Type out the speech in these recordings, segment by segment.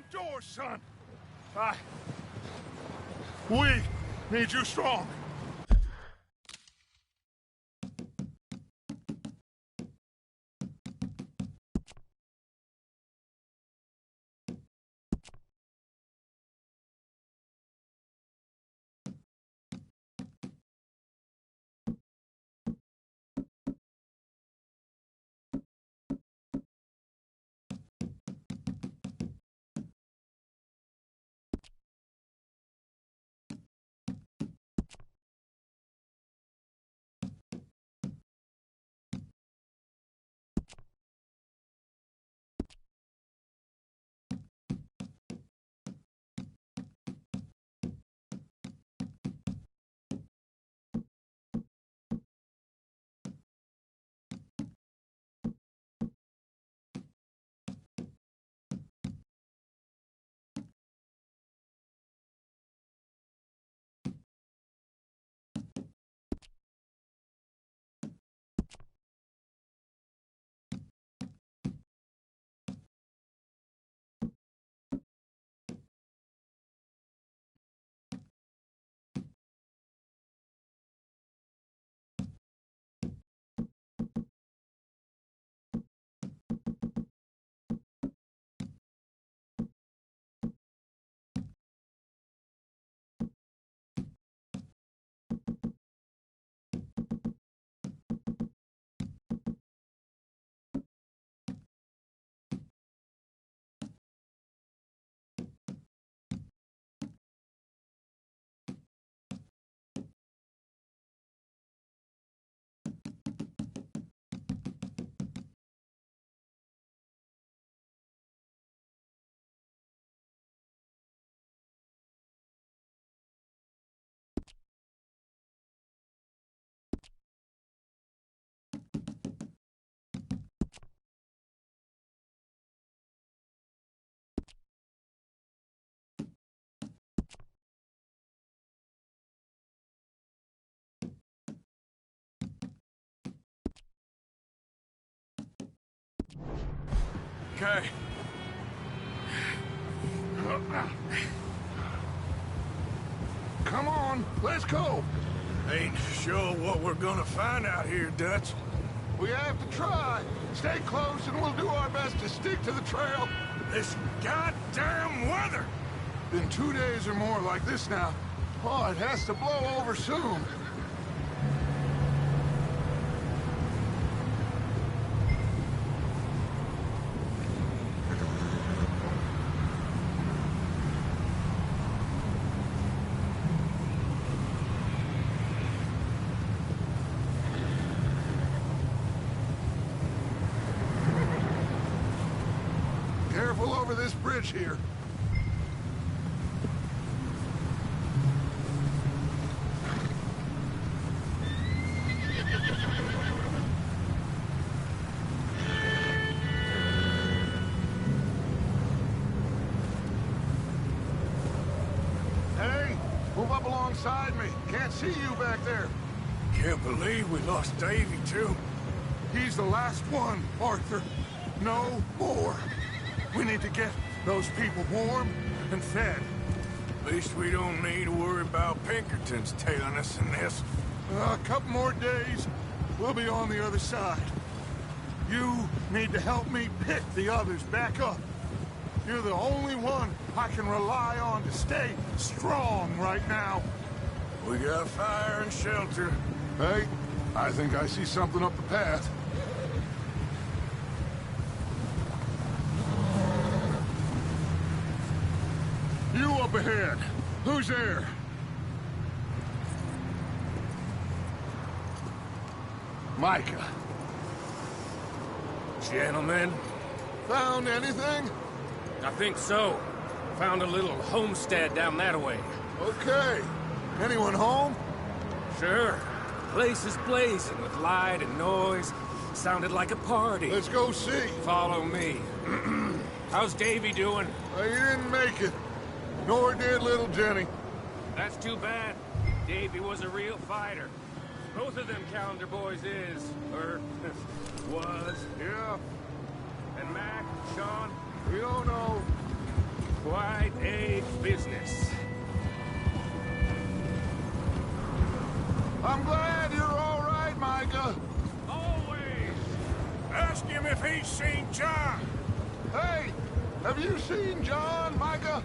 outdoors, son. We need you strong. Okay. Come on, let's go. Ain't sure what we're gonna find out here, Dutch. We have to try. Stay close and we'll do our best to stick to the trail. This goddamn weather! Been 2 days or more like this now. Oh, it has to blow over soon. Careful over this bridge here. Hey, move up alongside me. Can't see you back there. Can't believe we lost Davy, too. He's the last one, Arthur. No more. We need to get those people warm and fed. At least we don't need to worry about Pinkertons tailing us in this. A couple more days, we'll be on the other side. You need to help me pick the others back up. You're the only one I can rely on to stay strong right now. We got fire and shelter. Hey, I think I see something up the path. You up ahead. Who's there? Micah. Gentlemen? Found anything? I think so. Found a little homestead down that way. Okay. Anyone home? Sure. Place is blazing with light and noise. Sounded like a party. Let's go see. Follow me. How's Davy doing? He didn't make it. Nor did little Jenny. That's too bad. Davy was a real fighter. Both of them calendar boys is, or was. Yeah, And Mac, Sean? we don't know. quite a business. I'm glad you're all right, Micah. Always. Ask him if he's seen John. Hey, have you seen John, Micah?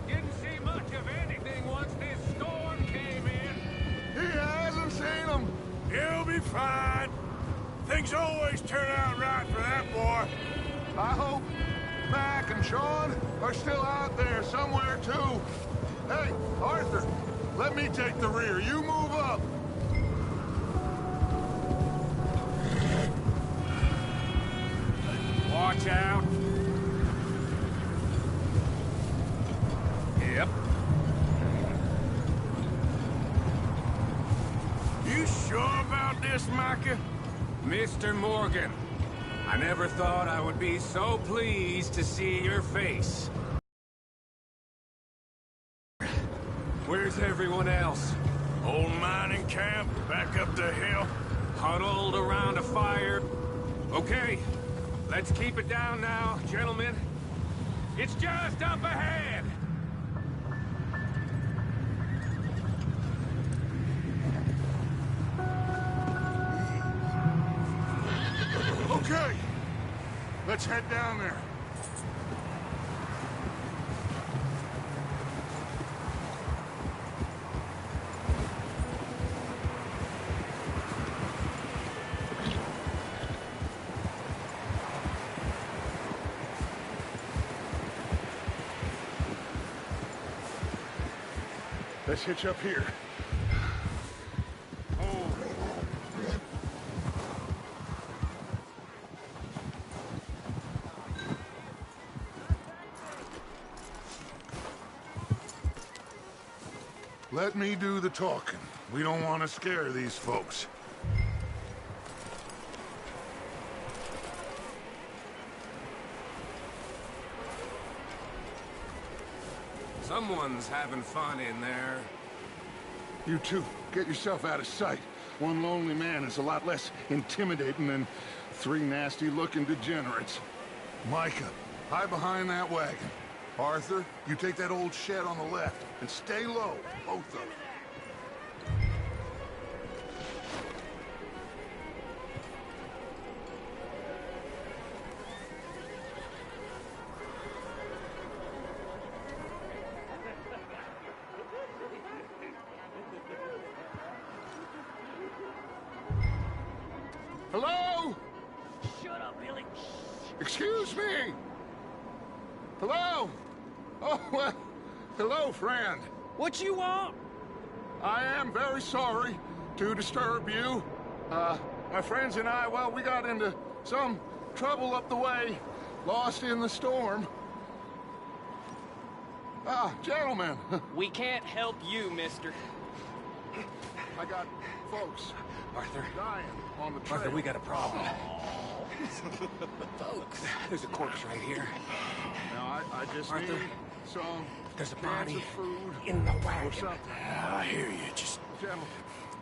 Didn't see much of anything once this storm came in. He hasn't seen him. He'll be fine. Things always turn out right for that boy. I hope Mac and Sean are still out there somewhere, too. Hey, Arthur, let me take the rear. You move up. Watch out. Yep. You sure about this, Micah? Mr. Morgan, I never thought I would be so pleased to see your face. Where's everyone else? Old mining camp, back up the hill. Huddled around a fire. Okay, let's keep it down now, gentlemen. It's just up ahead. Okay, let's head down there. Let's hitch up here. Let me do the talking. We don't want to scare these folks. Someone's having fun in there. You two, get yourself out of sight. One lonely man is a lot less intimidating than three nasty-looking degenerates. Micah, hide behind that wagon. Arthur, you take that old shed on the left, and stay low, both of them. Hello? Shut up, Billy. Excuse me? Hello? Oh, well, hello, friend. What you want? I am very sorry to disturb you. My friends and I, well, we got into some trouble up the way, lost in the storm. Ah, gentlemen, We can't help you, mister. I got folks Arthur, dying on the trail. Arthur, we got a problem. Folks, there's a corpse right here. Now, I just Arthur, need some there's a cans body of food in the or wagon. something. I hear you. Just Gentlemen,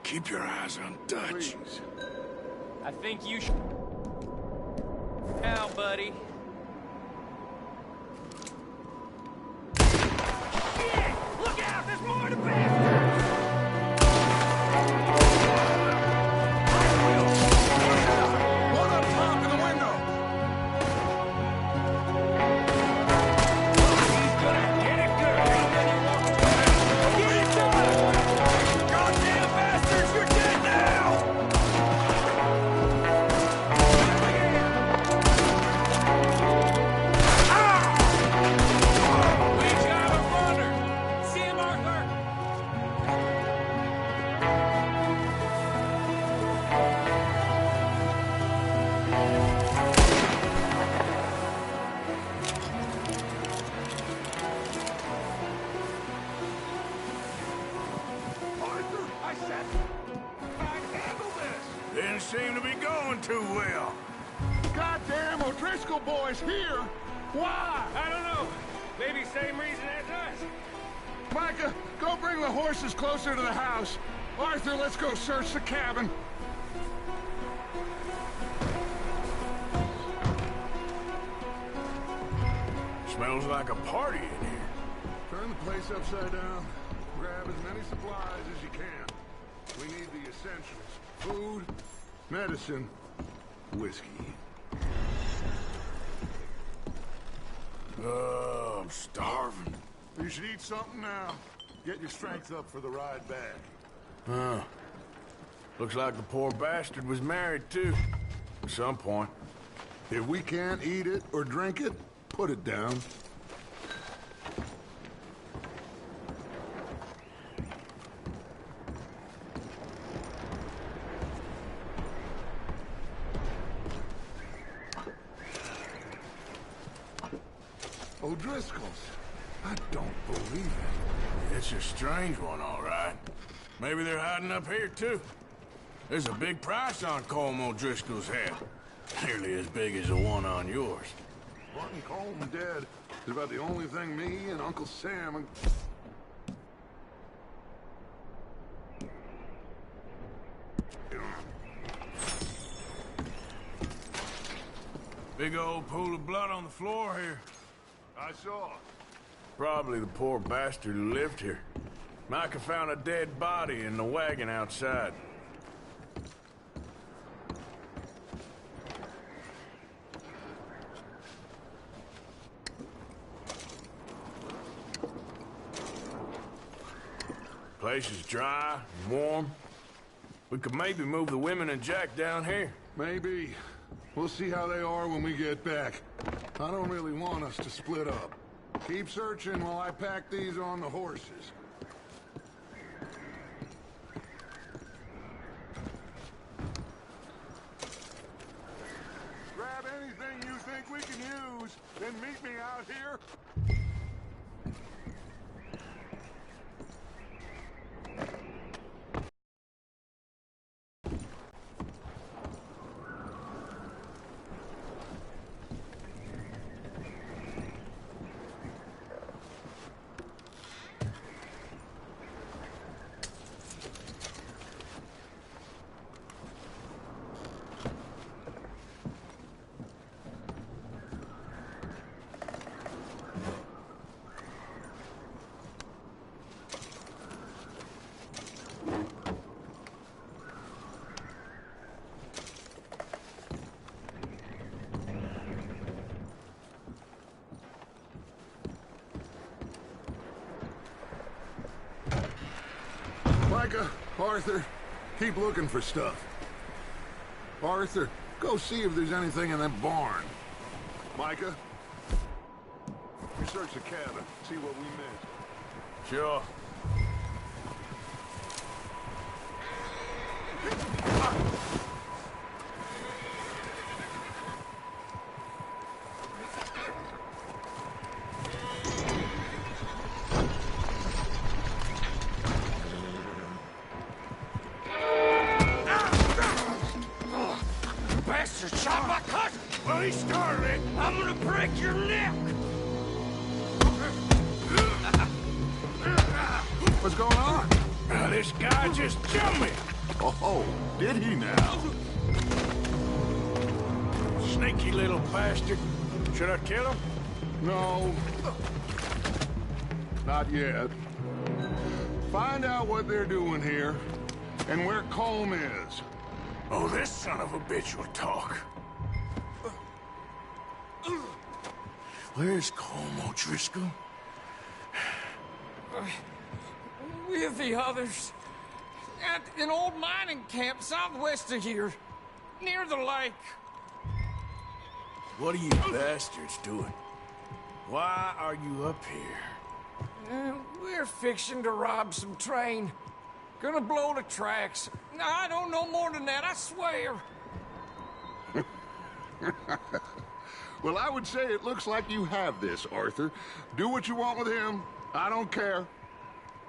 keep your eyes on Dutch. please. I think you should. Now, buddy. Look out! There's more to bastard! One up top in the window. He's gonna get it good. Get it done! Goddamn bastards, you're dead now! We got him under! See him, Arthur? Arthur, I said I'd handle this. Didn't seem to be going too well. Goddamn O'Driscoll boys here. Why? I don't know. Maybe same reason as us. Micah, go bring the horses closer to the house. Arthur, let's go search the cabin. Smells like a party in here. Turn the place upside down. Grab as many supplies as you can. We need the essentials. Food, medicine, whiskey. I'm starving. You should eat something now. Get your strength up for the ride back. Looks like the poor bastard was married, too. At some point. If we can't eat it or drink it, put it down. O'Driscoll's. I don't believe it. It's a strange one, all right. Maybe they're hiding up here, too. There's a big price on Colm O'Driscoll's head. Nearly as big as the one on yours. Wanting Colm dead is about the only thing me and Uncle Sam and... Big old pool of blood on the floor here. I saw. Probably the poor bastard who lived here. Micah found a dead body in the wagon outside. Place is dry and warm. We could maybe move the women and Jack down here. Maybe. We'll see how they are when we get back. I don't really want us to split up. Keep searching while I pack these on the horses. Grab anything you think we can use, then meet me out here. Micah, Arthur, keep looking for stuff. Arthur, go see if there's anything in that barn. Micah, you search the cabin, see what we missed. Sure. Shot my cousin! Well, he started it. I'm gonna break your neck! What's going on? This guy just jumped me! Oh, did he now? Sneaky little bastard. Should I kill him? No. Not yet. Find out what they're doing here, and where Colm is. Oh, this son of a bitch will talk. Where's Colm O'Driscoll? With the others. At an old mining camp southwest of here. Near the lake. What are you bastards doing? Why are you up here? We're fixing to rob some train. Gonna blow the tracks. I don't know more than that, I swear. Well, I would say it looks like you have this, Arthur. Do what you want with him. I don't care.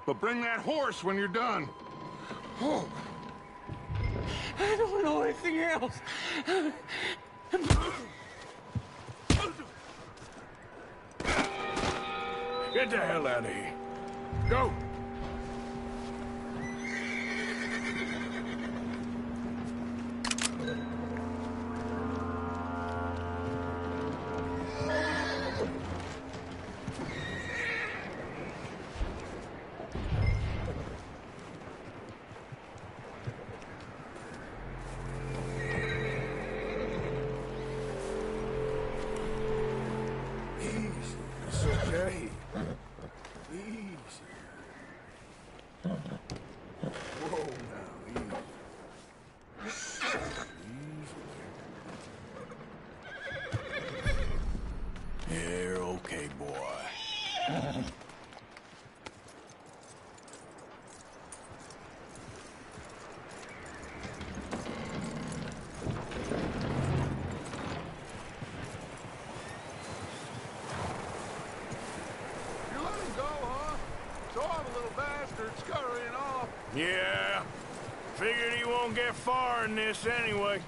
But bring that horse when you're done. Oh. I don't know anything else. Get the hell out of here. Go! bastard scurrying off. Yeah. Figured he won't get far in this anyway.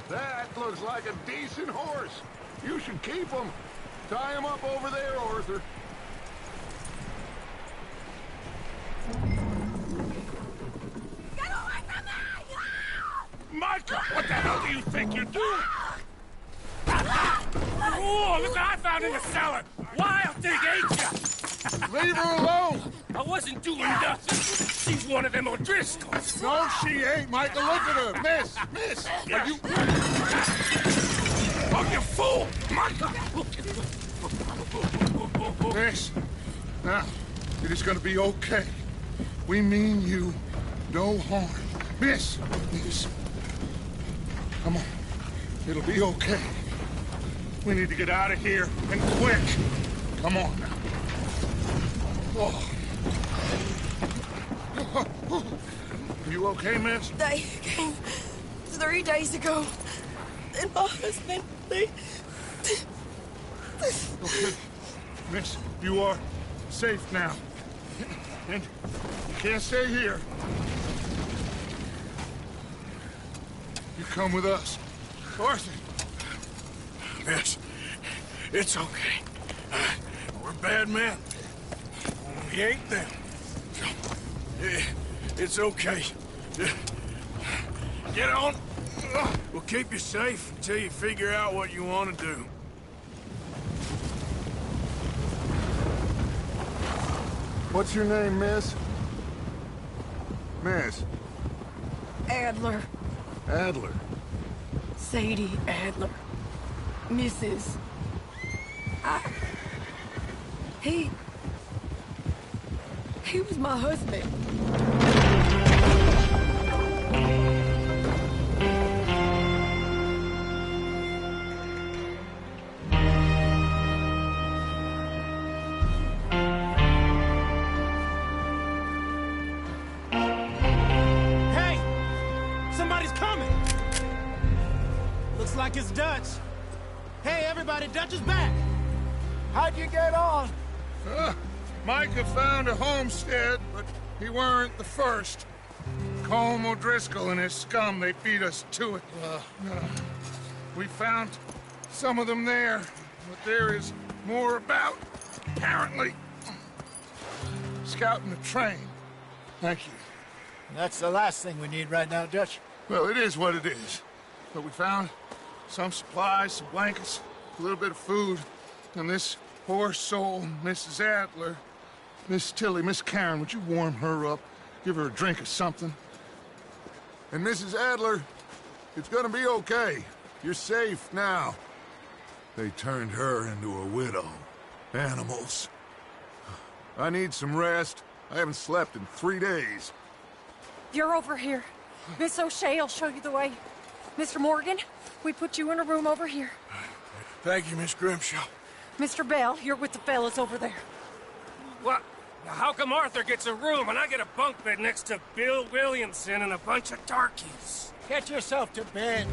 That looks like a decent horse. You should keep him. Tie him up over there, Arthur. Get away from me! Micah, what the hell do you think you're doing? Oh, look what I found in the cellar! Wild thing, ain't ya? Leave her alone. I wasn't doing nothing. She's one of them O'Driscolls. No, she ain't, Michael. Look at her. Miss. Are you... Oh, you fool! Micah! Miss, now, it is going to be okay. We mean you no harm. Miss. Come on. It'll be okay. We need to get out of here, and quick. Come on now. Oh. Are you okay, miss? They came 3 days ago. And my husband, they... Okay. Miss, you are safe now. And you can't stay here. You come with us. Arthur. Miss, it's okay. We're bad men. We ain't them. It's okay. Get on. We'll keep you safe until you figure out what you want to do. What's your name, miss? Miss. Adler. Adler. Sadie Adler. Mrs. He was my husband. Hey! Somebody's coming! Looks like it's Dutch. Hey, everybody, Dutch is back! How'd you get on? Micah found a homestead, but he weren't the first. Colm O'Driscoll and his scum, they beat us to it. We found some of them there, but there is more about, apparently. Scouting the train. Thank you. That's the last thing we need right now, Dutch. Well, it is what it is. But we found some supplies, some blankets, a little bit of food, and this poor soul, Mrs. Adler, Miss Tilly, Miss Karen, would you warm her up? Give her a drink or something? And Mrs. Adler, it's gonna be okay. You're safe now. They turned her into a widow. Animals. I need some rest. I haven't slept in 3 days. You're over here. Miss O'Shea will show you the way. Mr. Morgan, we put you in a room over here. Thank you, Miss Grimshaw. Mr. Bell, you're with the fellas over there. What? Now, how come Arthur gets a room and I get a bunk bed next to Bill Williamson and a bunch of darkies? Get yourself to bed.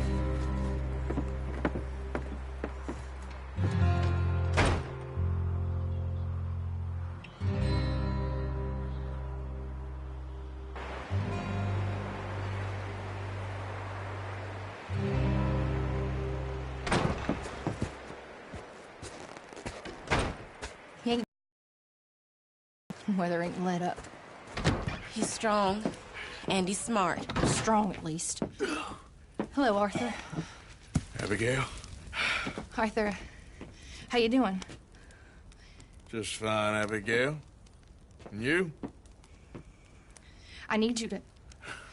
Weather ain't let up. He's strong, and he's smart. Strong, at least. Hello, Arthur. Abigail? Arthur, how you doing? Just fine, Abigail. And you? I need you to...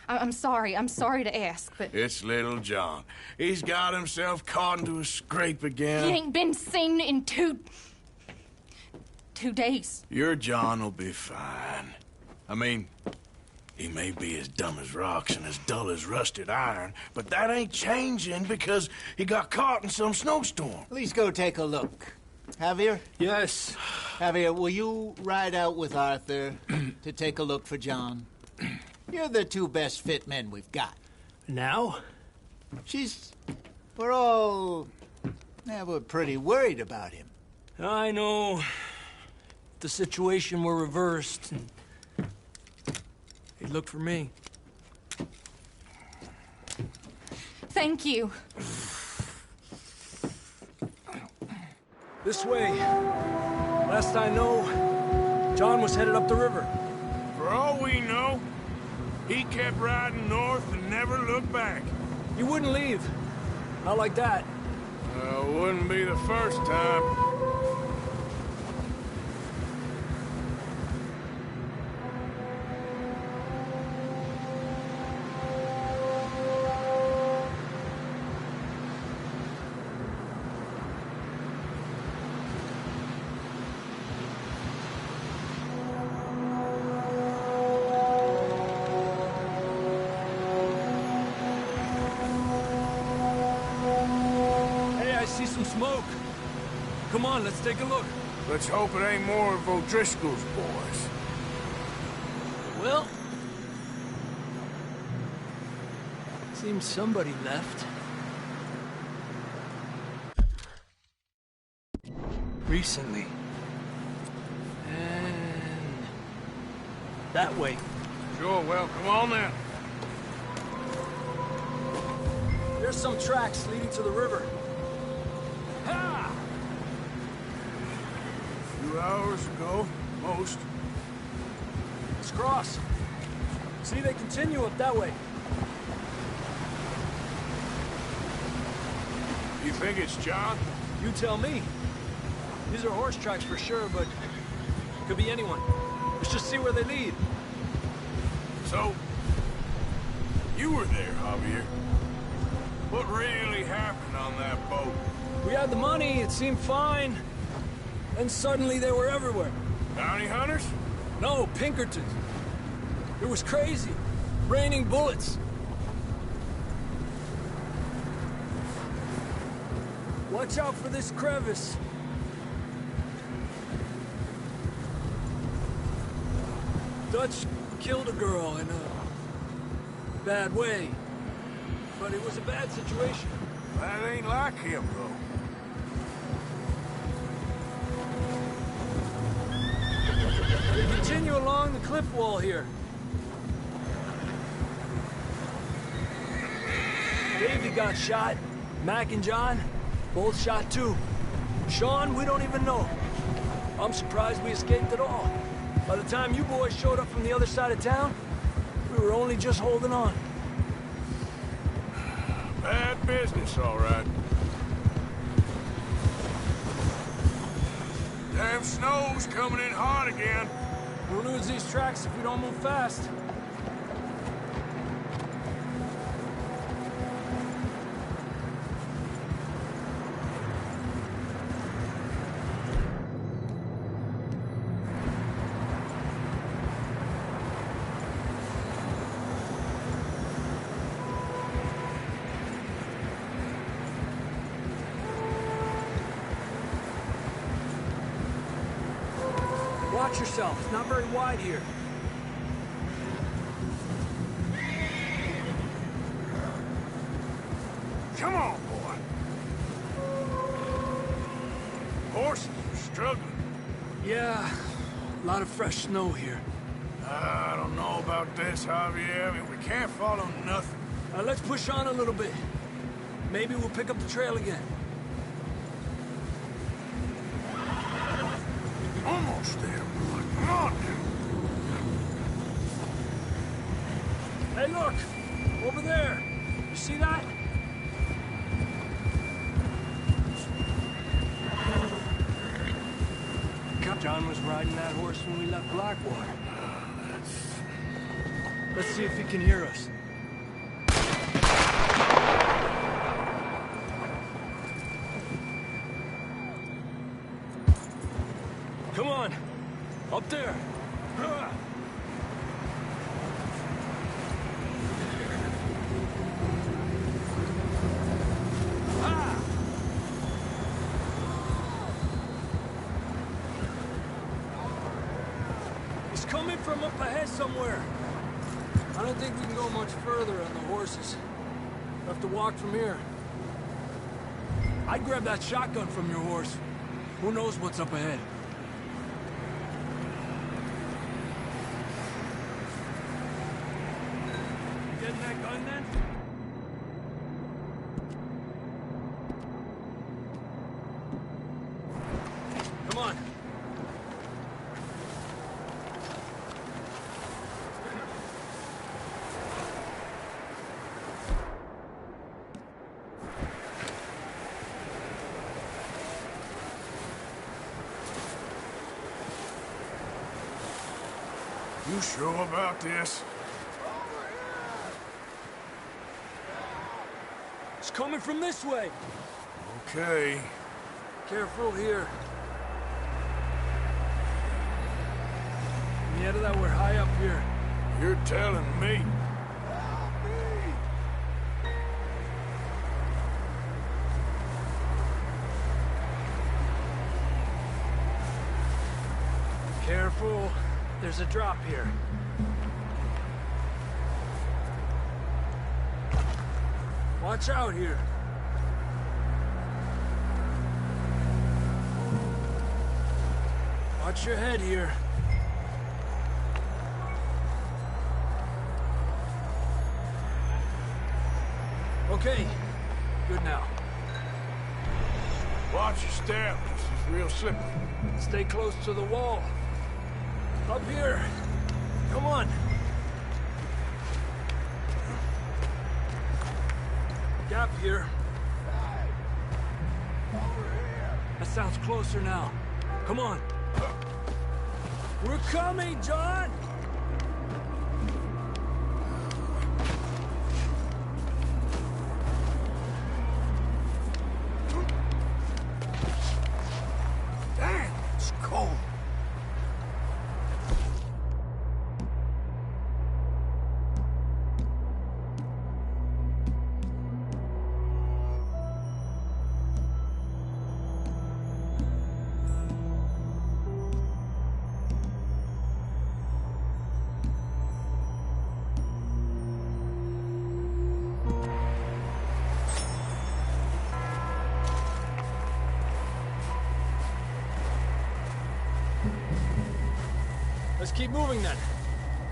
I'm sorry to ask, but... It's little John. He's got himself caught into a scrape again. He ain't been seen in 2 days. Your John will be fine. I mean, he may be as dumb as rocks and as dull as rusted iron, but that ain't changing because he got caught in some snowstorm. Please go take a look. Javier? Yes. Javier, will you ride out with Arthur to take a look for John? You're the 2 best fit men we've got. Now? We're pretty worried about him. I know. The situation were reversed. He'd look for me. Thank you. This way. Last I know, John was headed up the river. For all we know, he kept riding north and never looked back. He wouldn't leave. Not like that. Wouldn't be the first time. See some smoke. Come on, let's take a look. Let's hope it ain't more of O'Driscoll's boys. Well, seems somebody left. Recently. And that way. Sure, well, come on then. There's some tracks leading to the river. Ha! 2 hours ago, most. Let's cross. See, they continue up that way. You think it's John? You tell me. These are horse tracks for sure, but could be anyone. Let's just see where they lead. So, you were there, Javier. What really happened on that boat? We had the money, it seemed fine. Then suddenly they were everywhere. Bounty hunters? No, Pinkertons. It was crazy. Raining bullets. Watch out for this crevice. Dutch killed a girl in a bad way. But it was a bad situation. That ain't like him, though. We continue along the cliff wall here. Davey got shot. Mac and John, both shot too. Sean, we don't even know. I'm surprised we escaped at all. By the time you boys showed up from the other side of town, we were only just holding on. Bad business, all right. Damn snow's coming in hard again. We'll lose these tracks if we don't move fast. Watch yourself. It's not very wide here. Come on, boy. Horses are struggling. Yeah, a lot of fresh snow here. I don't know about this, Javier. I mean, we can't follow nothing. Let's push on a little bit. Maybe we'll pick up the trail again. Almost there, boy. Come on. Hey, look! Over there! You see that? John was riding that horse when we left Blackwater. Let's see if he can hear us. Come on! Up there! He's coming from up ahead somewhere. I don't think we can go much further on the horses. We'll have to walk from here. I'd grab that shotgun from your horse. Who knows what's up ahead? getting that gun then? Come on. You sure about this? It's coming from this way. Okay. Careful here. Yeah, that we're high up here. You're telling me. Careful. There's a drop here. Watch out here. Watch your head here. Okay. Good now. Watch your step. This is real slippery. Stay close to the wall. Up here. Come on. Gap here. That sounds closer now. Come on. We're coming, John! Damn, it's cold. Let's keep moving then.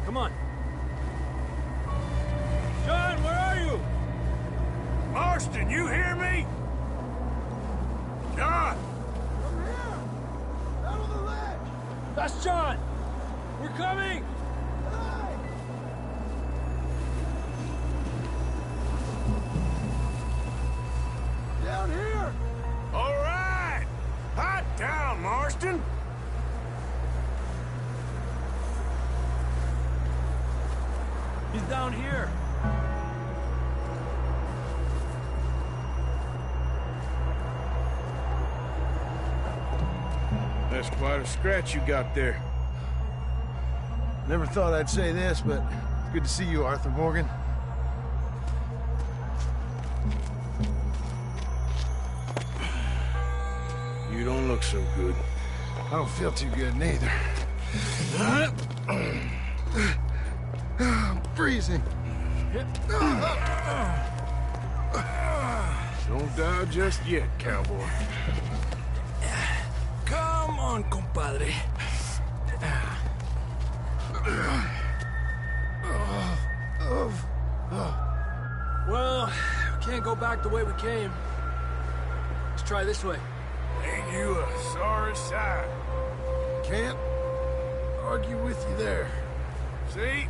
Come on. John, where are you? Marston, you hear me? John! Over here! Out on the ledge! That's John! We're coming! Down here! All right! Hot down, Marston! He's down here. That's quite a scratch you got there. Never thought I'd say this, but it's good to see you, Arthur Morgan. You don't look so good. I don't feel too good, neither. I'm freezing. Don't die just yet, cowboy. Come on, compadre. Well, we can't go back the way we came. Let's try this way. Ain't you a sorry sight? Can't argue with you there. See?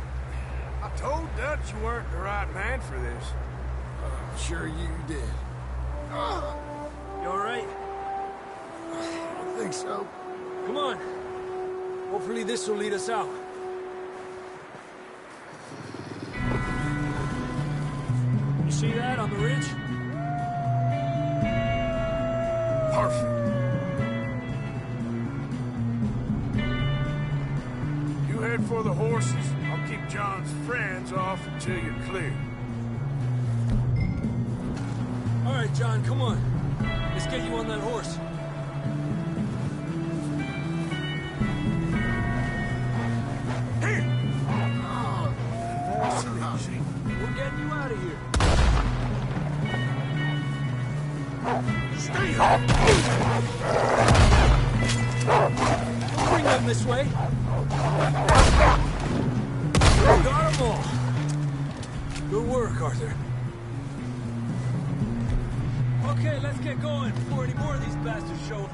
I told Dutch you weren't the right man for this. I'm sure you did. You all right? I don't think so. Come on. Hopefully this will lead us out. You see that on the ridge? Perfect. You head for the horses. I'll keep John's friends off until you're clear. All right, John, come on. Let's get you on that horse. Here! We're getting you out of here. Stay up! We'll bring them this way. Got them all. Good work, Arthur. Okay, let's get going before any more of these bastards show up.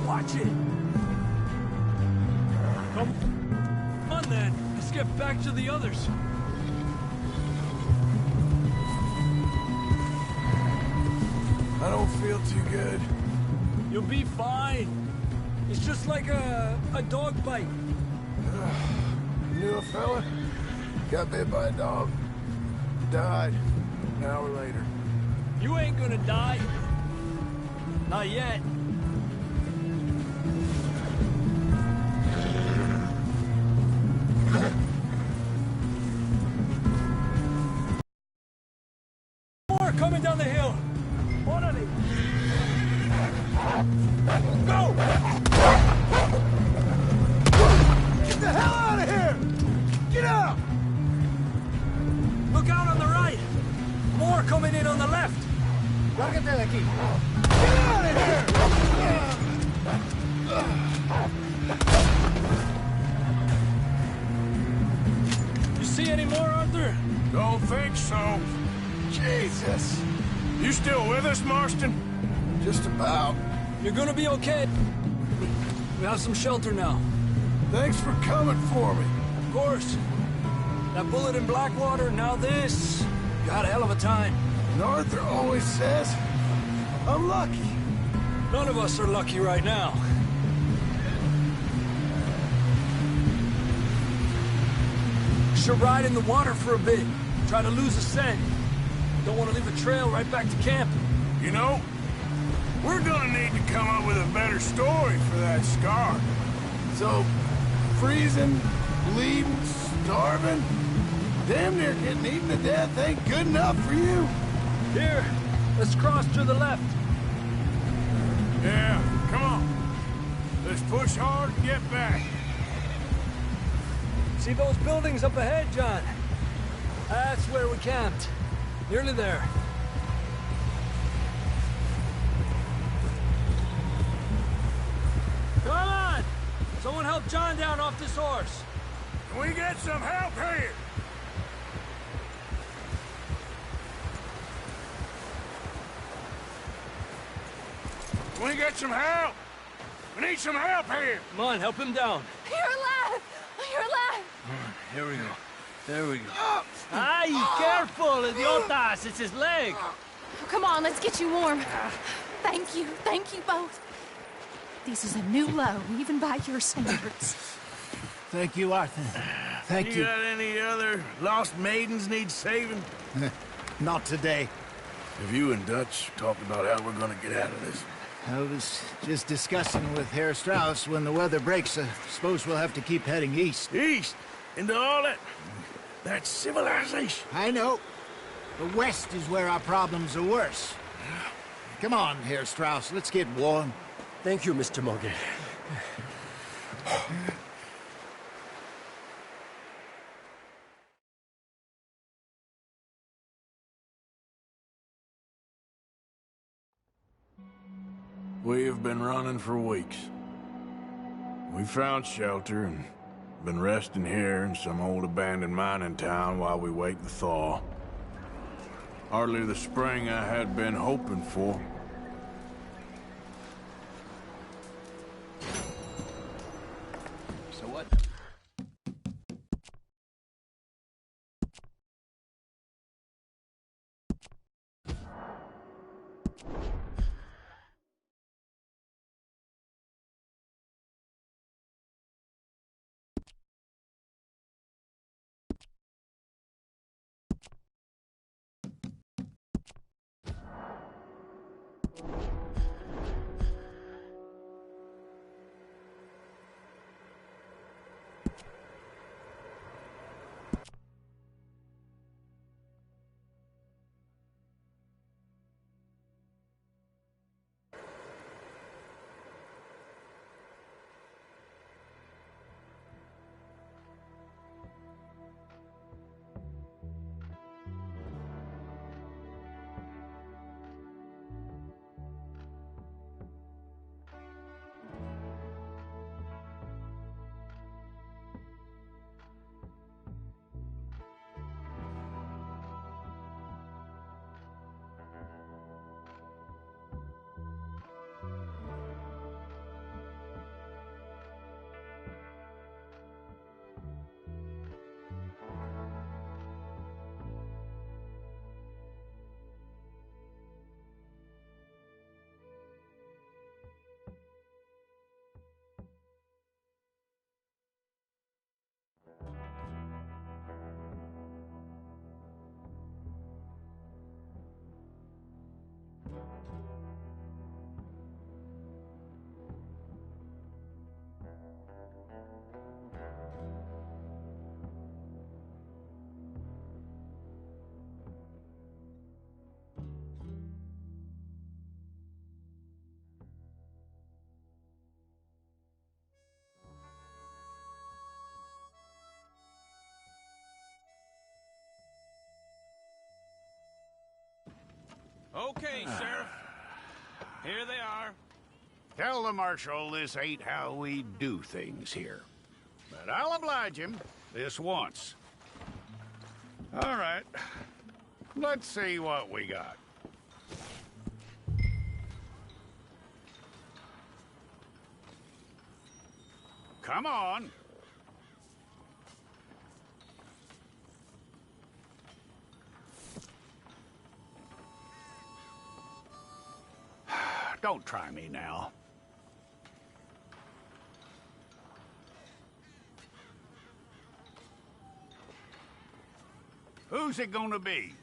Watch it! Come on then, let's get back to the others. I don't feel too good. You'll be fine. It's just like a dog bite. You knew a fella? Got bit by a dog. Died an hour later. You ain't gonna die. Not yet. More coming down the hill. One of these. Go! Get the hell out of here! Get out! Look out on the right. More coming in on the left. Lárgate de aquí. Get out of here! You see any more, Arthur? Don't think so. Jesus! You still with us, Marston? Just about. You're gonna be okay. We have some shelter now. Thanks for coming for me. Of course. That bullet in Blackwater, now this. You had a hell of a time. And Arthur always says, I'm lucky. None of us are lucky right now. Should ride in the water for a bit. Try to lose a scent. Don't want to leave a trail right back to camp. You know, we're gonna need to come up with a better story for that scar. So, freezing, bleeding, starving, damn near getting eaten to death ain't good enough for you? Here, let's cross to the left. Yeah, come on. Let's push hard and get back. See those buildings up ahead, John? That's where we camped. Nearly there. Come on! Someone help John down off this horse. Can we get some help here? Can we get some help? We need some help here. Come on, help him down. You're alive! You're alive! Here we go. There we go. Ay, careful, idiotas! It's his leg. Come on, let's get you warm. Thank you both. This is a new low, even by your standards. Thank you, Arthur. Thank you. You got any other lost maidens need saving? Not today. Have you and Dutch talked about how we're gonna get out of this? I was just discussing with Herr Strauss when the weather breaks. I suppose we'll have to keep heading east. East? Into all that civilization? I know. The west is where our problems are worse. Come on, Herr Strauss, let's get warm. Thank you, Mr. Morgan. We have been running for weeks. We found shelter and been resting here in some old abandoned mining town while we wait the thaw. Hardly the spring I had been hoping for. So what? Okay, Sheriff. Here they are. Tell the Marshal this ain't how we do things here. But I'll oblige him this once. All right. Let's see what we got. Come on. Don't try me now. Who's it gonna be?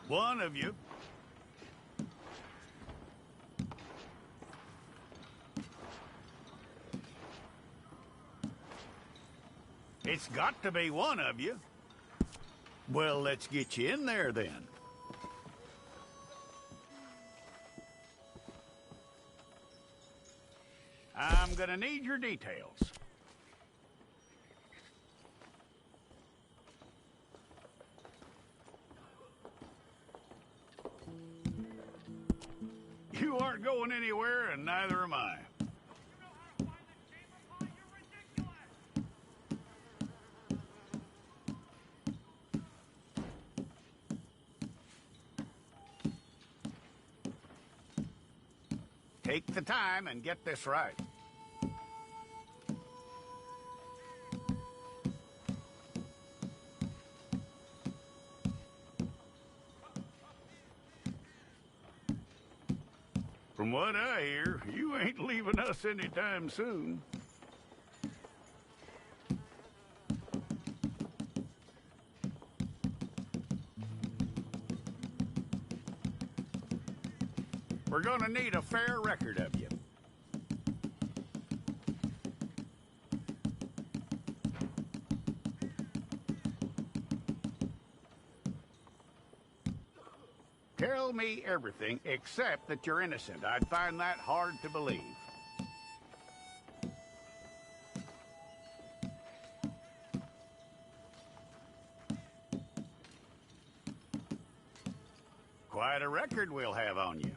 One of you. It's got to be one of you. Well, let's get you in there then. I'm gonna need your details. You aren't going anywhere, and neither am I. Take the time and get this right. From what I hear, you ain't leaving us anytime soon. We're gonna need a fair record of you. Tell me everything except that you're innocent. I'd find that hard to believe. Quite a record we'll have on you.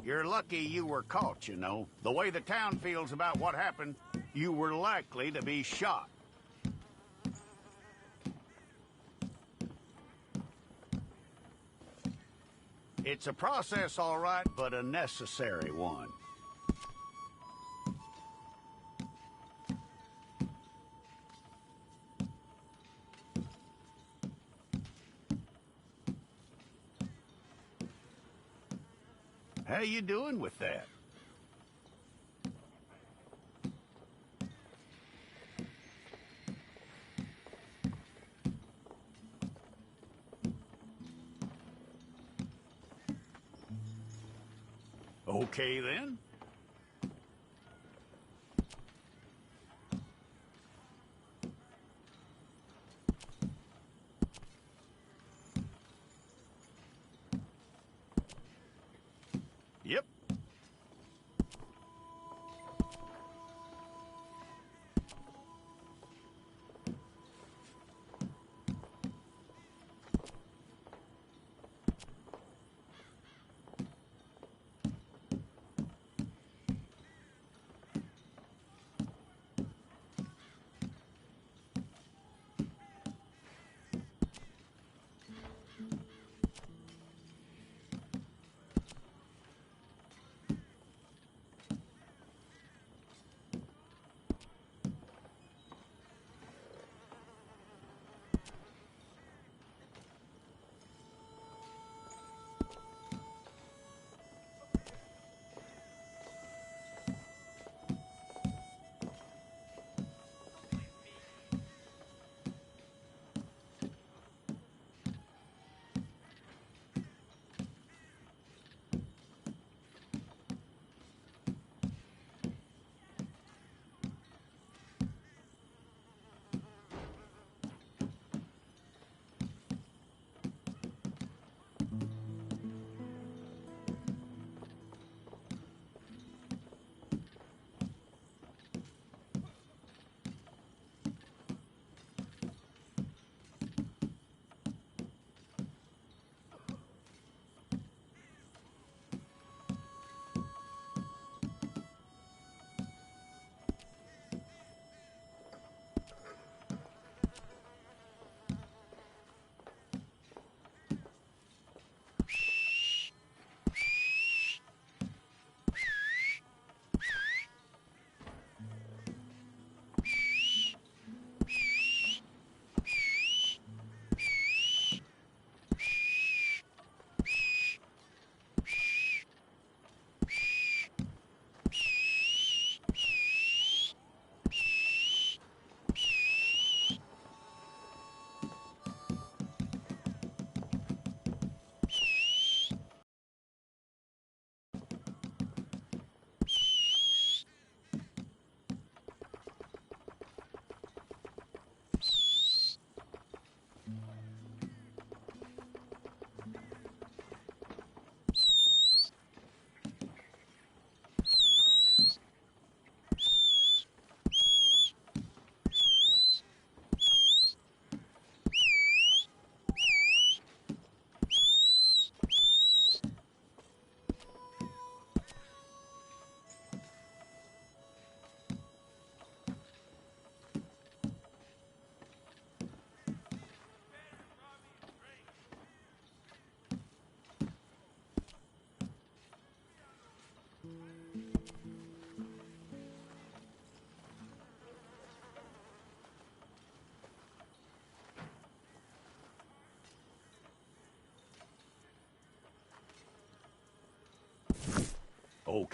You're lucky you were caught, you know. The way the town feels about what happened, you were likely to be shot. It's a process, all right, but a necessary one. How you doing with that? Okay, then. Yep.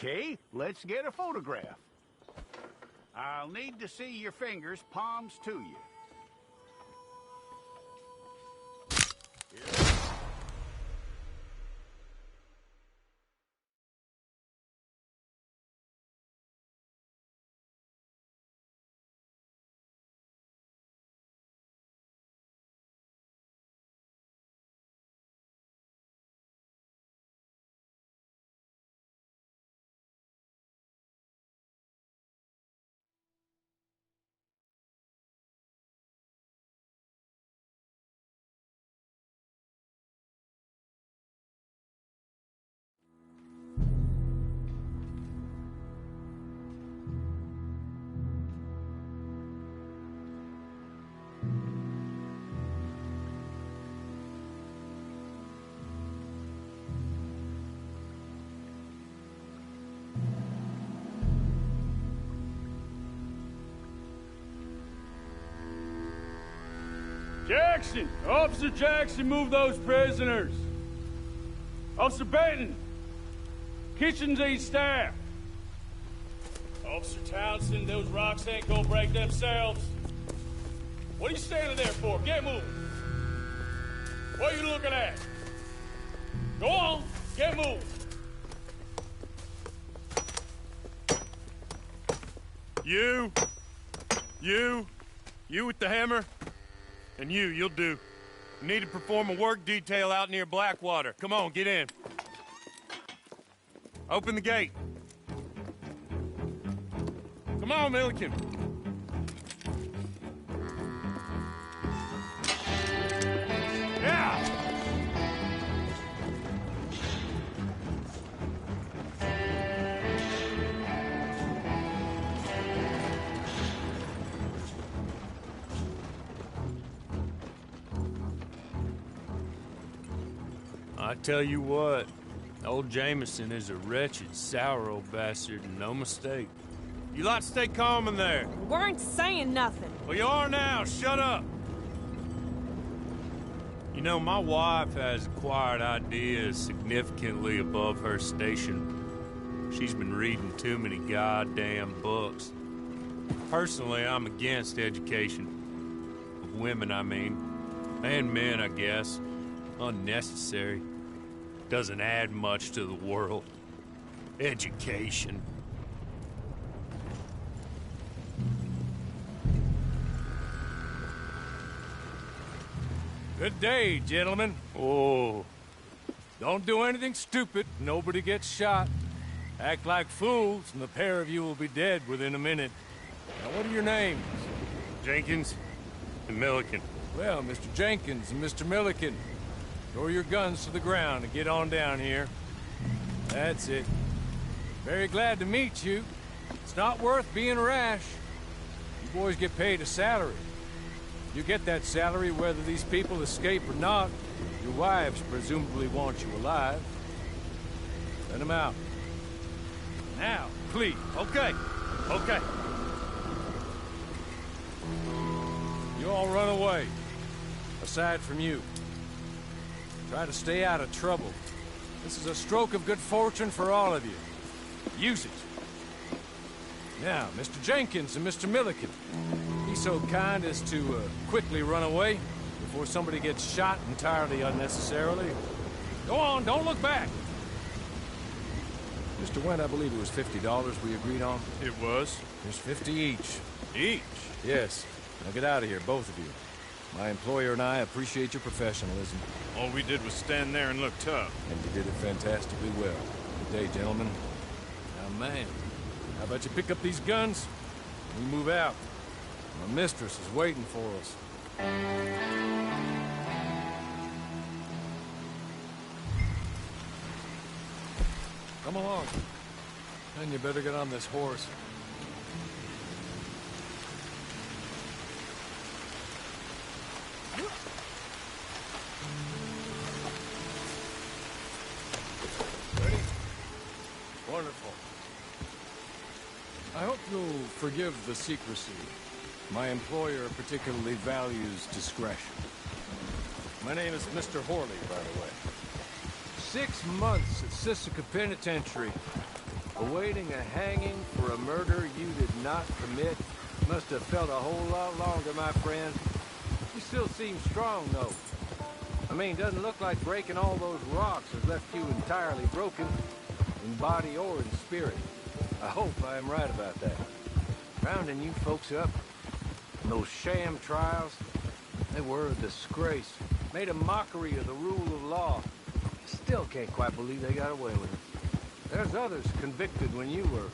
Okay, let's get a photograph. I'll need to see your fingers, palms to you. Jackson! Officer Jackson, move those prisoners! Officer Benton! Kitchens aid staff! Officer Townsend, those rocks ain't gonna break themselves. What are you standing there for? Get moving! What are you looking at? Go on, get moving! You with the hammer? And you'll do. You need to perform a work detail out near Blackwater. Come on, get in. Open the gate. Come on, Milliken. Yeah! I tell you what, old Jameson is a wretched, sour old bastard, and no mistake. You lot stay calm in there. We weren't saying nothing. Well, you are now. Shut up. You know, my wife has acquired ideas significantly above her station. She's been reading too many goddamn books. Personally, I'm against education. Of women, I mean. And men, I guess. Unnecessary. Doesn't add much to the world. Education. Good day, gentlemen. Oh. Don't do anything stupid. Nobody gets shot. Act like fools, and the pair of you will be dead within a minute. Now, what are your names? Jenkins and Milliken. Well, Mr. Jenkins and Mr. Milliken, throw your guns to the ground and get on down here. That's it. Very glad to meet you. It's not worth being rash. You boys get paid a salary. You get that salary whether these people escape or not. Your wives presumably want you alive. Let them out. Now, please. Okay. Okay. You all run away. Aside from you. Try to stay out of trouble. This is a stroke of good fortune for all of you. Use it. Now, Mr. Jenkins and Mr. Milliken, be so kind as to quickly run away before somebody gets shot entirely unnecessarily. Go on, don't look back. Mr. Wendt, I believe it was $50 we agreed on. It was. There's 50 each. Each? Yes. Now get out of here, both of you. My employer and I appreciate your professionalism. All we did was stand there and look tough. And you did it fantastically well. Good day, gentlemen. Now, man, how about you pick up these guns? We move out. My mistress is waiting for us. Come along. And you better get on this horse. Ready? Wonderful. I hope you'll forgive the secrecy. My employer particularly values discretion. My name is Mr. Horley, by the way. 6 months at Sisika Penitentiary. Awaiting a hanging for a murder you did not commit must have felt a whole lot longer, my friend. You still seem strong, though. I mean, doesn't look like breaking all those rocks has left you entirely broken, in body or in spirit. I hope I am right about that. Rounding you folks up, and those sham trials, they were a disgrace. Made a mockery of the rule of law. Still can't quite believe they got away with it. There's others convicted when you were.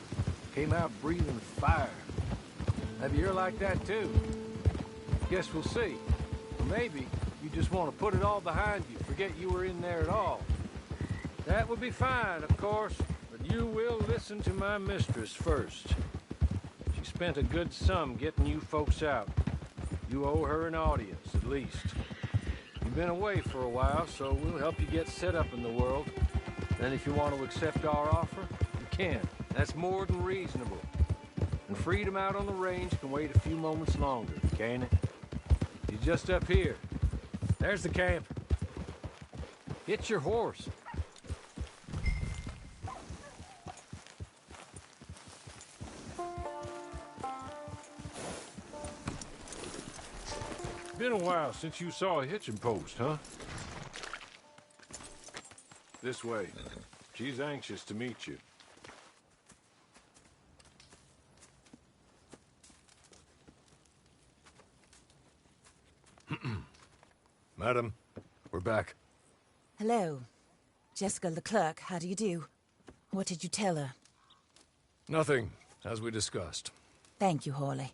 Came out breathing fire. Maybe you're like that too. Guess we'll see. Or maybe you just want to put it all behind you, forget you were in there at all. That would be fine, of course, but you will listen to my mistress first. She spent a good sum getting you folks out. You owe her an audience, at least. You've been away for a while, so we'll help you get set up in the world. Then if you want to accept our offer, you can. That's more than reasonable. And freedom out on the range can wait a few moments longer, can't it? You're just up here. There's the camp. Hit your horse. Been a while since you saw a hitching post, huh? This way. She's anxious to meet you. Madam, we're back. Hello. Jessica Leclerc, how do you do? What did you tell her? Nothing, as we discussed. Thank you, Hawley.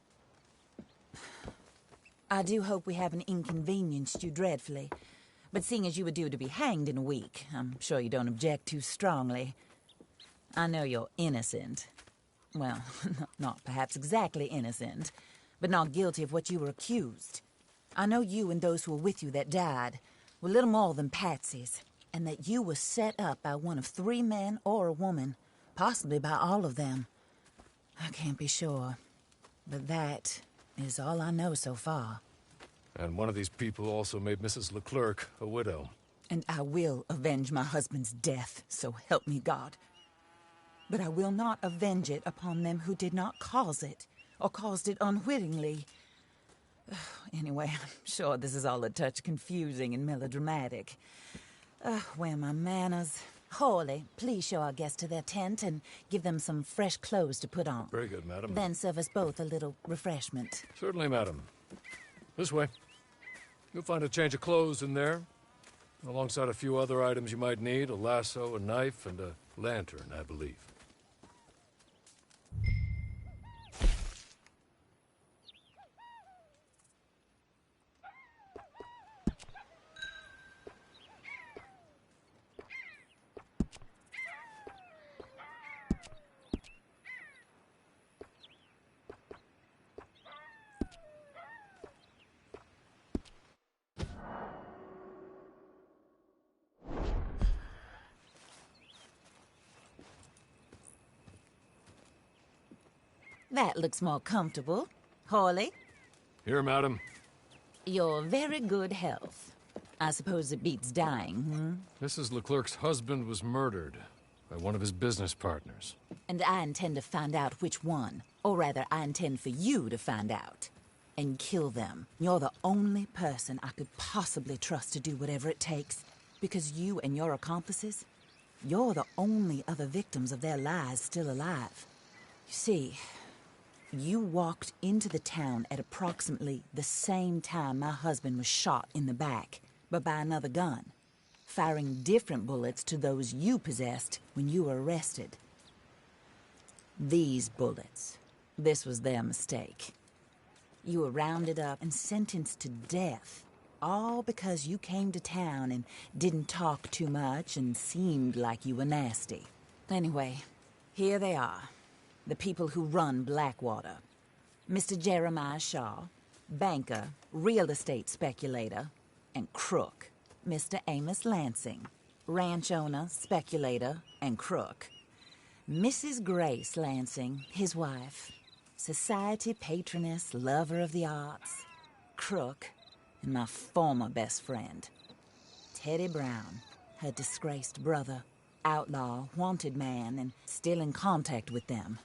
I do hope we haven't inconvenienced you dreadfully. But seeing as you were due to be hanged in a week, I'm sure you don't object too strongly. I know you're innocent. Well, not perhaps exactly innocent, but not guilty of what you were accused. I know you and those who were with you that died were little more than patsies, and that you were set up by one of 3 men or a woman, possibly by all of them. I can't be sure, but that is all I know so far. And one of these people also made Mrs. Leclerc a widow. And I will avenge my husband's death, so help me God. But I will not avenge it upon them who did not cause it, or caused it unwittingly. Anyway, I'm sure this is all a touch confusing and melodramatic. Where are my manners? Hawley, please show our guests to their tent and give them some fresh clothes to put on. Very good, madam. Then serve us both a little refreshment. Certainly, madam. This way. You'll find a change of clothes in there, alongside a few other items you might need, a lasso, a knife, and a lantern, I believe. That looks more comfortable. Hawley? Here, madam. Your very good health. I suppose it beats dying, Mrs. Leclerc's husband was murdered by one of his business partners. And I intend to find out which one. Or rather, I intend for you to find out. And kill them. You're the only person I could possibly trust to do whatever it takes. Because you and your accomplices, you're the only other victims of their lies still alive. You see, you walked into the town at approximately the same time my husband was shot in the back, but by another gun, firing different bullets to those you possessed when you were arrested. These bullets, this was their mistake. You were rounded up and sentenced to death, all because you came to town and didn't talk too much and seemed like you were nasty. Anyway, here they are. The people who run Blackwater. Mr. Jeremiah Shaw, banker, real estate speculator, and crook. Mr. Amos Lansing, ranch owner, speculator, and crook. Mrs. Grace Lansing, his wife, society patroness, lover of the arts, crook, and my former best friend. Teddy Brown, her disgraced brother. outlaw, wanted man, and still in contact with them.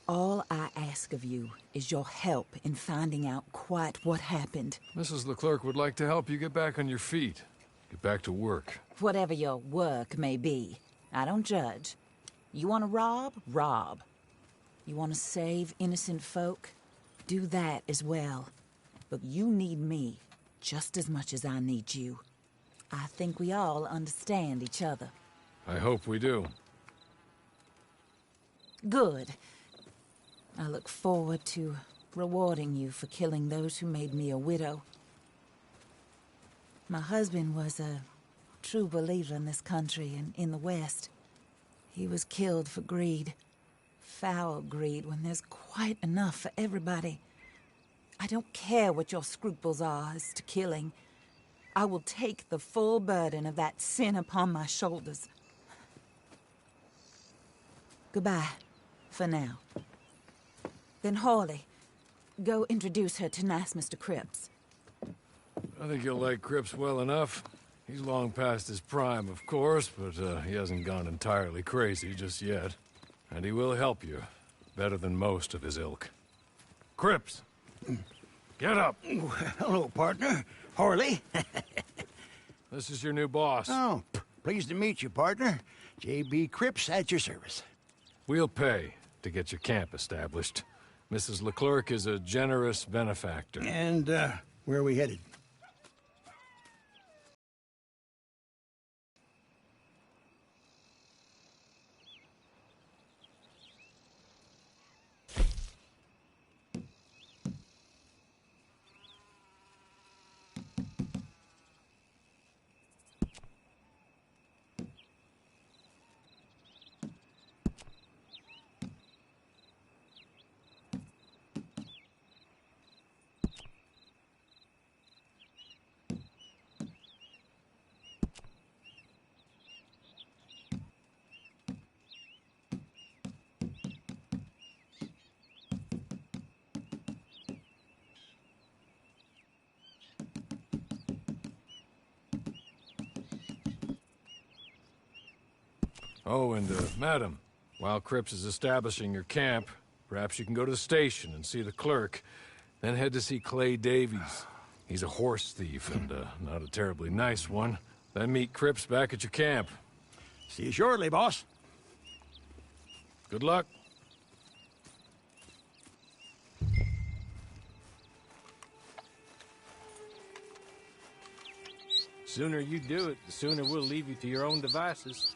All I ask of you is your help in finding out quite what happened. Mrs. Leclerc would like to help you get back on your feet. Get back to work. Whatever your work may be, I don't judge. You want to rob? Rob. You want to save innocent folk? Do that as well. But you need me just as much as I need you. I think we all understand each other. I hope we do. Good. I look forward to rewarding you for killing those who made me a widow. My husband was a true believer in this country and in the West. He was killed for greed. Foul greed when there's quite enough for everybody. I don't care what your scruples are as to killing. I will take the full burden of that sin upon my shoulders. Goodbye, for now. Then Hawley, go introduce her to nice Mr. Cripps. I think you'll like Cripps well enough. He's long past his prime, of course, but he hasn't gone entirely crazy just yet. And he will help you, better than most of his ilk. Cripps! Get up! Hello, partner. Harley. This is your new boss. Oh, pleased to meet you, partner. J.B. Cripps at your service. We'll pay to get your camp established. Mrs. Leclerc is a generous benefactor. And, where are we headed? Oh, and, madam, while Cripps is establishing your camp, perhaps you can go to the station and see the clerk, then head to see Clay Davies. He's a horse thief, and, not a terribly nice one. Then meet Cripps back at your camp. See you shortly, boss. Good luck. Sooner you do it, the sooner we'll leave you to your own devices.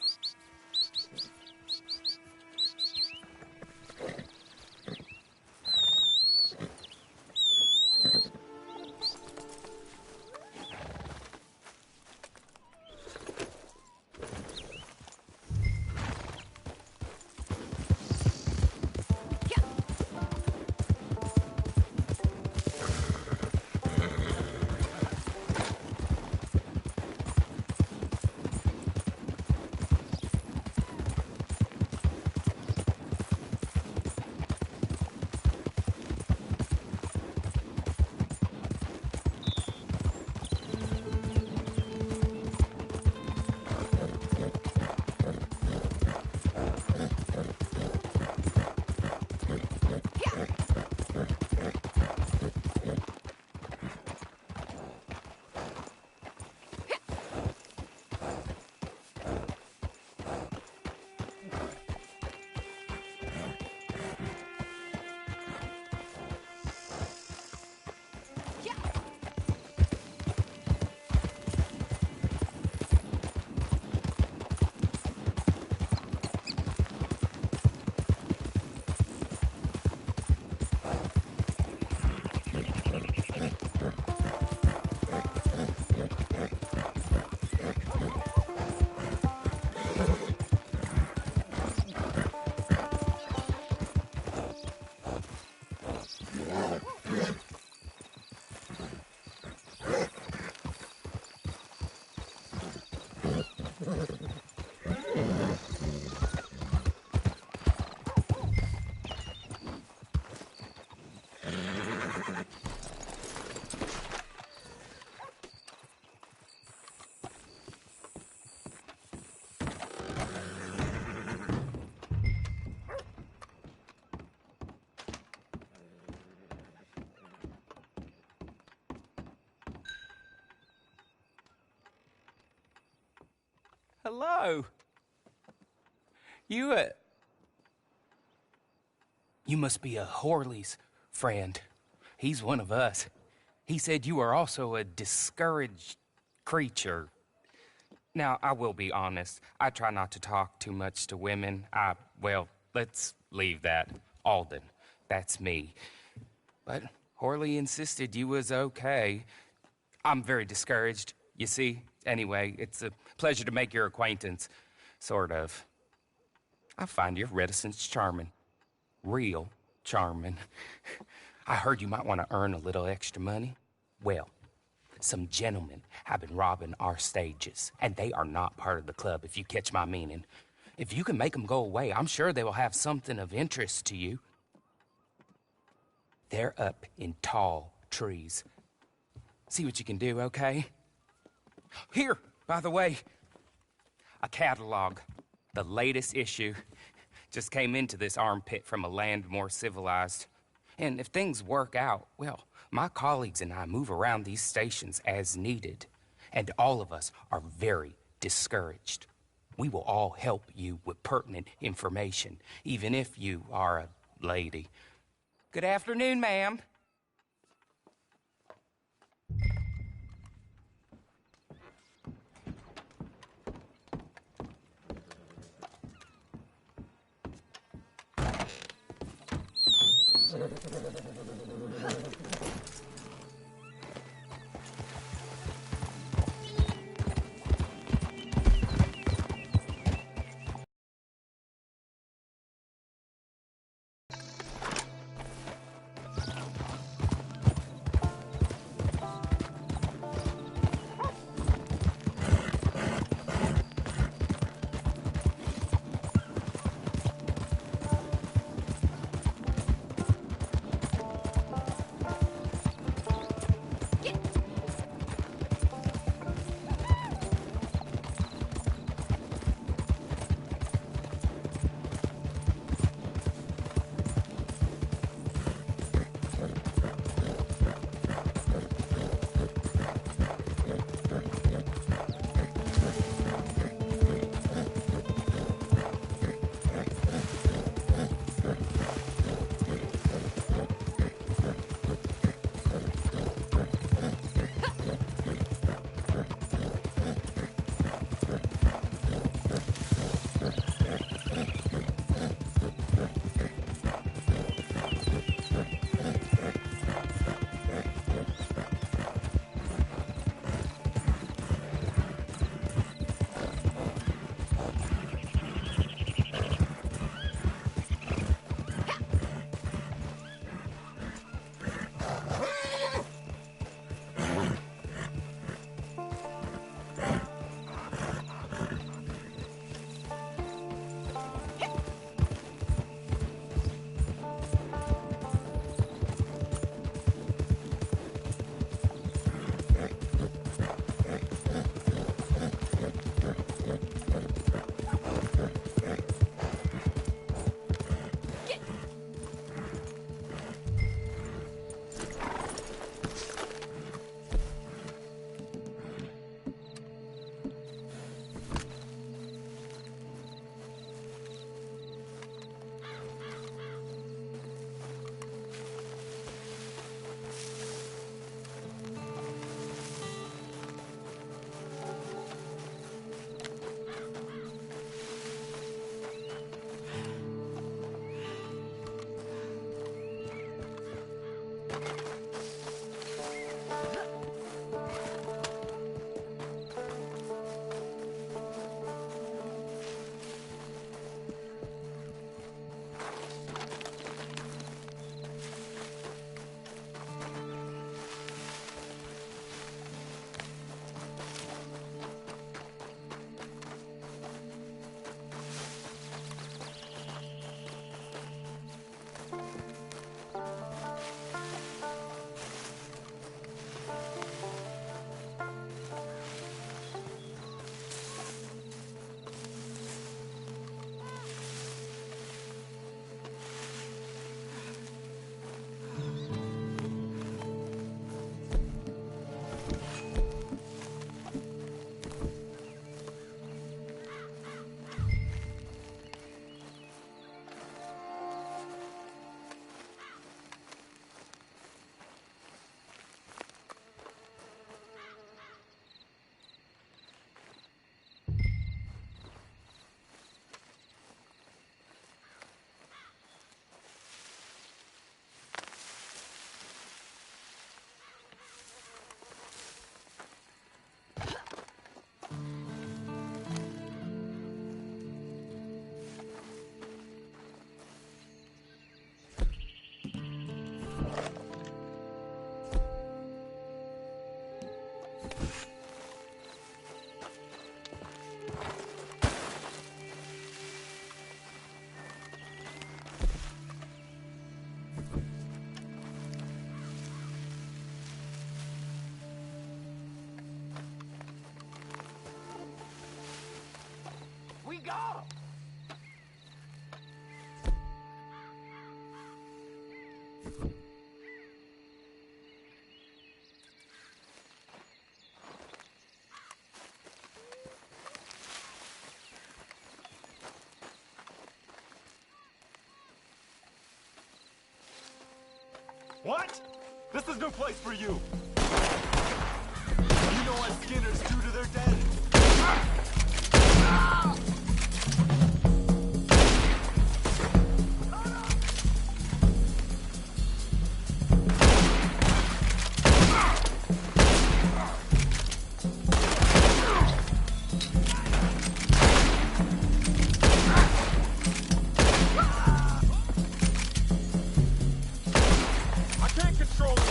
Hello. You must be a Horley's friend. He's one of us. He said you are also a discouraged creature. Now, I will be honest. I try not to talk too much to women. Well, let's leave that. Alden, that's me. But Horley insisted you was okay. I'm very discouraged, you see. Anyway, it's a pleasure to make your acquaintance. Sort of. I find your reticence charming. Real charming. I heard you might want to earn a little extra money. Well, some gentlemen have been robbing our stages, and they are not part of the club, if you catch my meaning. If you can make them go away, I'm sure they will have something of interest to you. They're up in tall trees. See what you can do, okay? Here, by the way, a catalog. The latest issue. Just came into this armpit from a land more civilized. And if things work out, well, my colleagues and I move around these stations as needed. And all of us are very discouraged. We will all help you with pertinent information, even if you are a lady. Good afternoon, ma'am. go! What? This is no place for you. You know what Skinners do to their dead? I can't control it.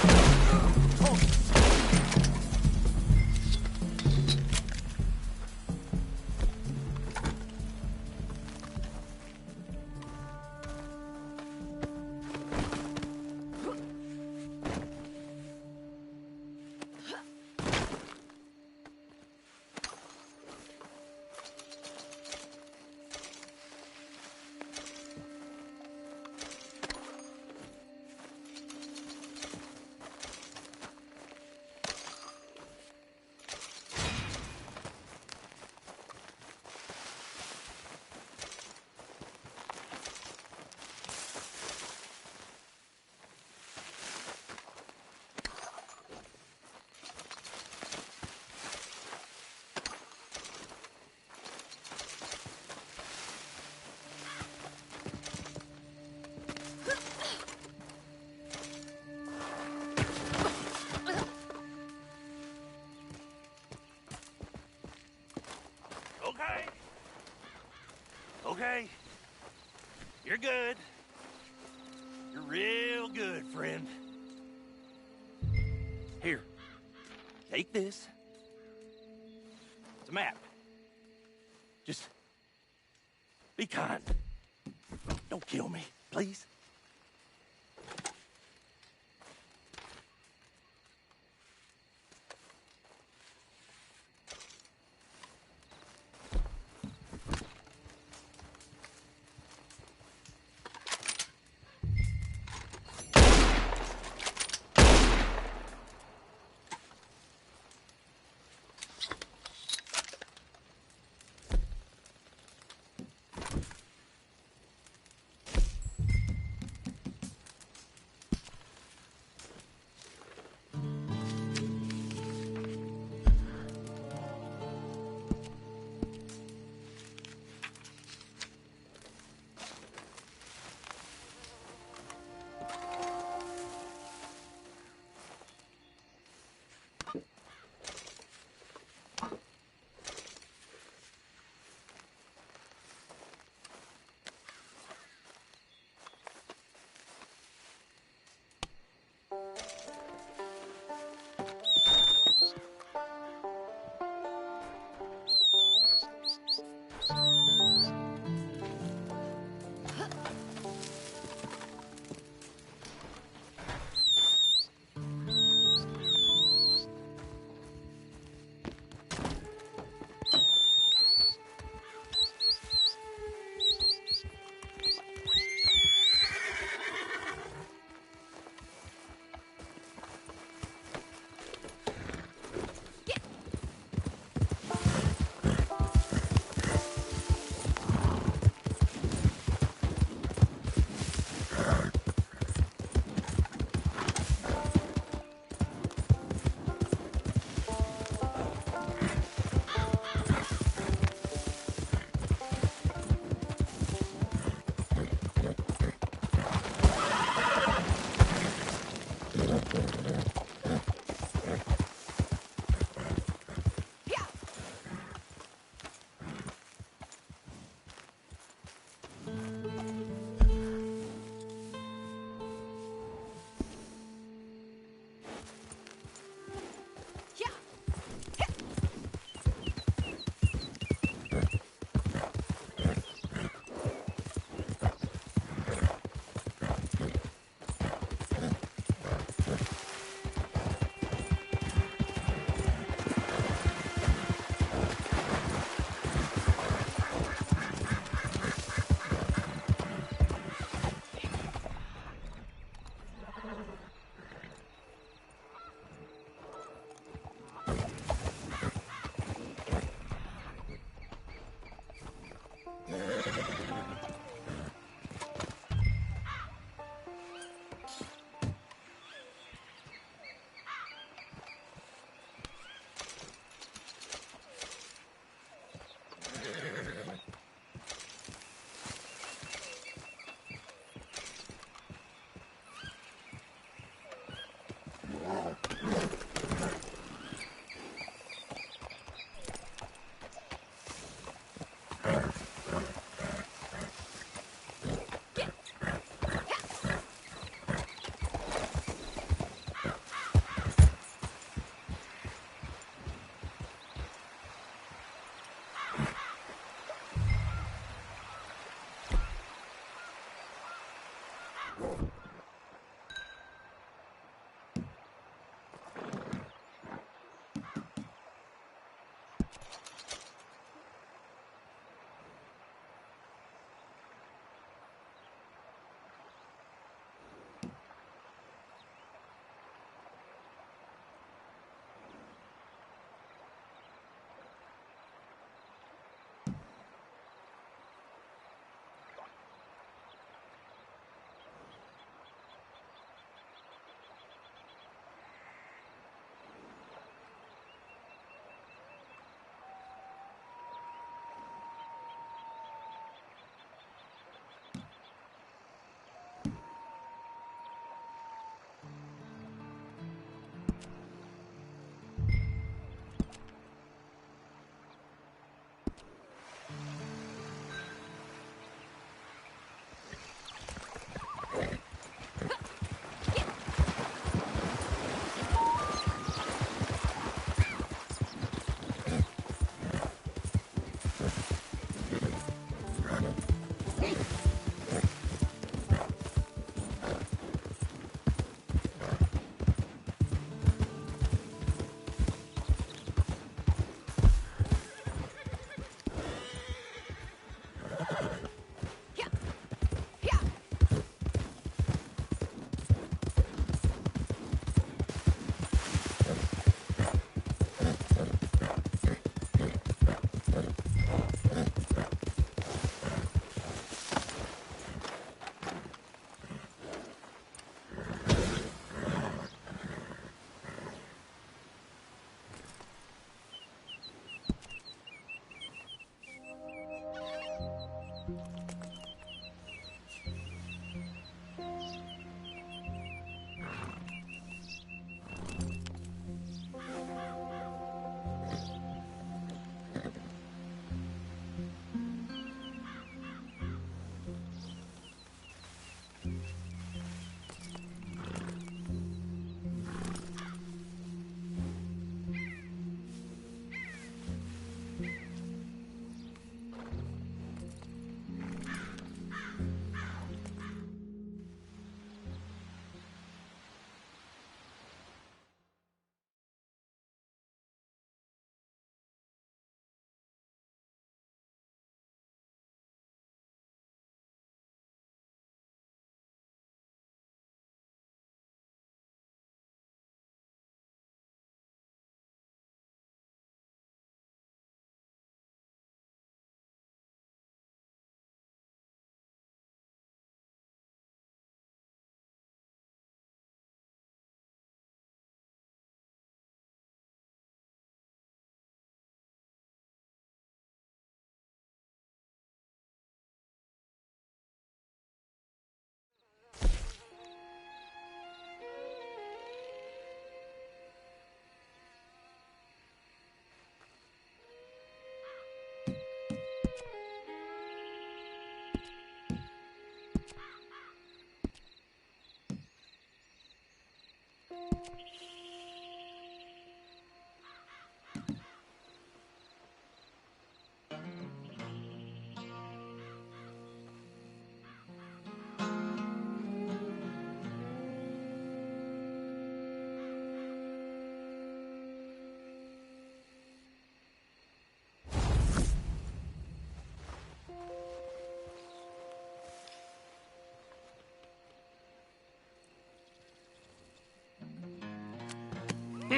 Okay. Okay. You're good. You're real good, friend. Here. Take this. It's a map. Just be kind. Don't kill me, please.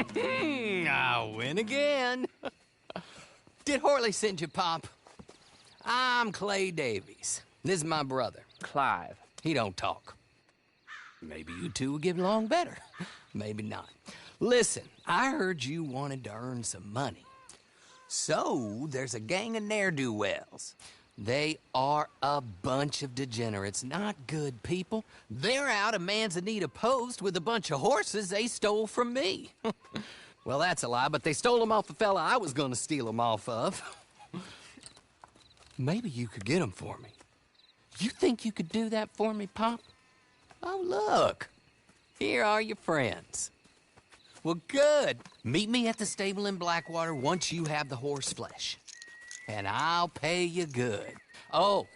I win again. Did Horley send you, Pop? I'm Clay Davies. This is my brother, Clive. He don't talk. Maybe you two will get along better. Maybe not. Listen, I heard you wanted to earn some money. So, there's a gang of ne'er-do-wells. They are a bunch of degenerates, not good people. They're out of Manzanita Post with a bunch of horses they stole from me. Well, that's a lie, but they stole them off the fella I was gonna steal them off of. Maybe you could get them for me. You think you could do that for me, Pop? Oh, look. Here are your friends. Well, good. Meet me at the stable in Blackwater once you have the horse flesh. And I'll pay you good. Oh,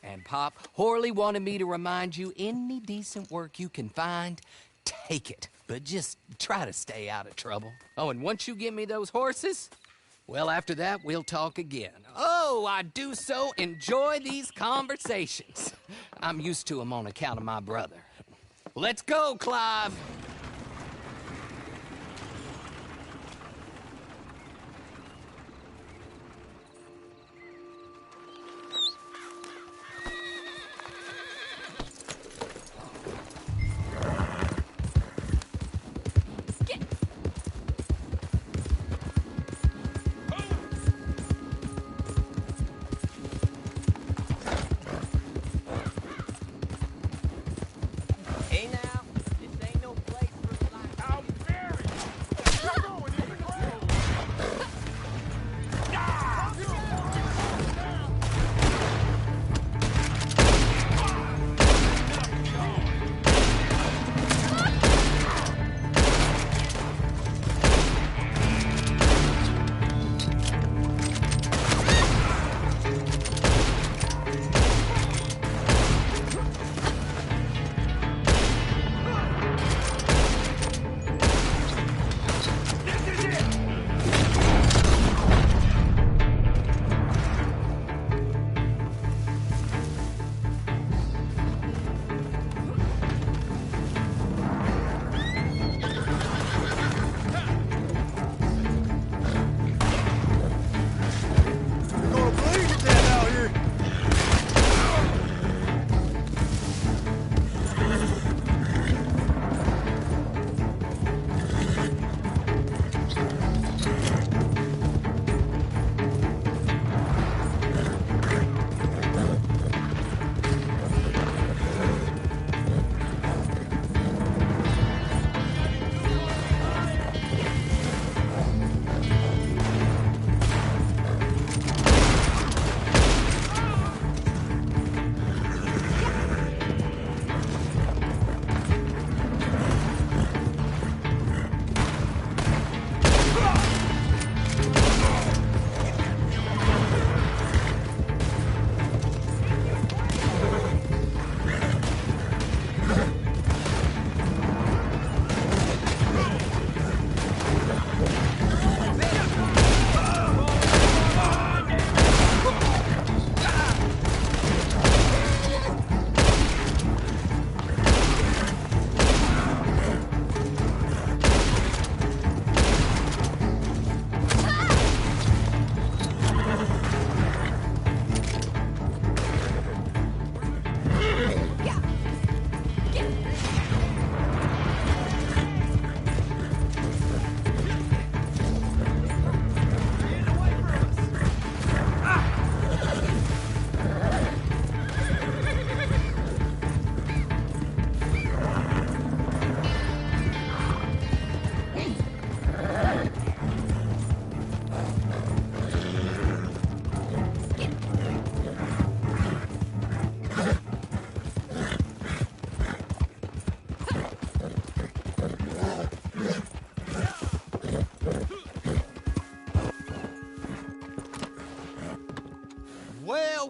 and Pop, Horley wanted me to remind you, any decent work you can find, take it. But just try to stay out of trouble. Oh, and once you give me those horses, well, after that, we'll talk again. Oh, I do so enjoy these conversations. I'm used to them on account of my brother. Let's go, Clive. Hey now, this ain't no place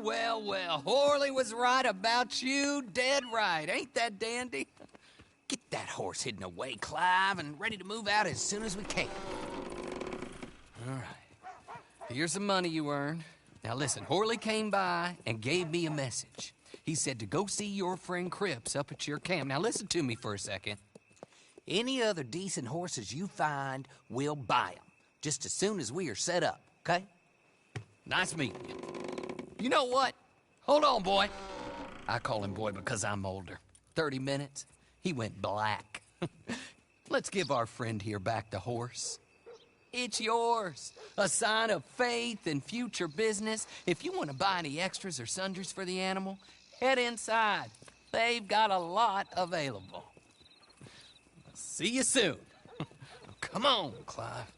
well. Horley was right about you, dead right. Ain't that dandy? Get that horse hidden away, Clive, and ready to move out as soon as we can. All right. Here's the money you earned. Now listen, Horley came by and gave me a message. He said to go see your friend Cripps up at your camp. Now listen to me for a second. Any other decent horses you find, we'll buy them. Just as soon as we are set up, okay? Nice meeting you. You know what? Hold on, boy. I call him boy because I'm older. 30 minutes, he went black. Let's give our friend here back the horse. It's yours. A sign of faith and future business. If you want to buy any extras or sundries for the animal, head inside. They've got a lot available. See you soon. Come on, Clive.